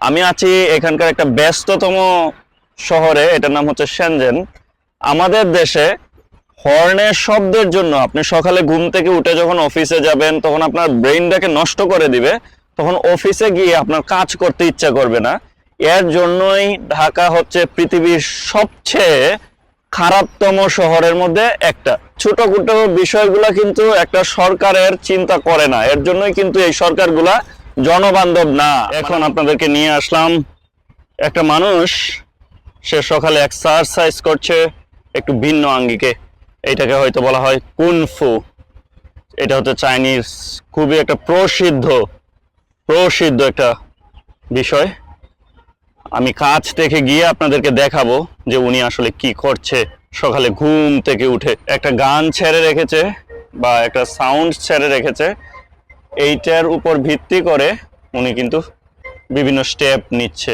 আমি আছি এখানকার একটা ব্যস্ততম শহরে, এটার নাম হচ্ছে শেনজেন। আমাদের দেশে হর্নের শব্দের জন্য আপনি সকালে ঘুম থেকে উঠে যখন অফিসে যাবেন তখন আপনার ব্রেইনটাকে নষ্ট করে দিবে, তখন অফিসে গিয়ে আপনার কাজ করতে ইচ্ছা করবে না। এর জন্যই ঢাকা হচ্ছে পৃথিবীর সবচেয়ে খারাপতম শহরের মধ্যে একটা। ছোটখাটো বিষয়গুলা কিন্তু একটা সরকারের চিন্তা করে না, এর জন্যই কিন্তু এই সরকারগুলা জনবান্ধব না। এখন আপনাদেরকে নিয়ে আসলাম একটা মানুষ, সে সকালে এক্সারসাইজ করছে একটু ভিন্ন আঙ্গিকে। এইটাকে হয়তো বলা হয় কুনফু। এটা হচ্ছে চাইনিজ খুবই একটা প্রসিদ্ধ প্রসিদ্ধ একটা বিষয়। আমি কাছ থেকে গিয়ে আপনাদেরকে দেখাবো যে উনি আসলে কি করছে। সকালে ঘুম থেকে উঠে একটা গান ছেড়ে রেখেছে বা একটা সাউন্ড ছেড়ে রেখেছে, এইটার উপর ভিত্তি করে উনি কিন্তু বিভিন্ন স্টেপ নিচ্ছে।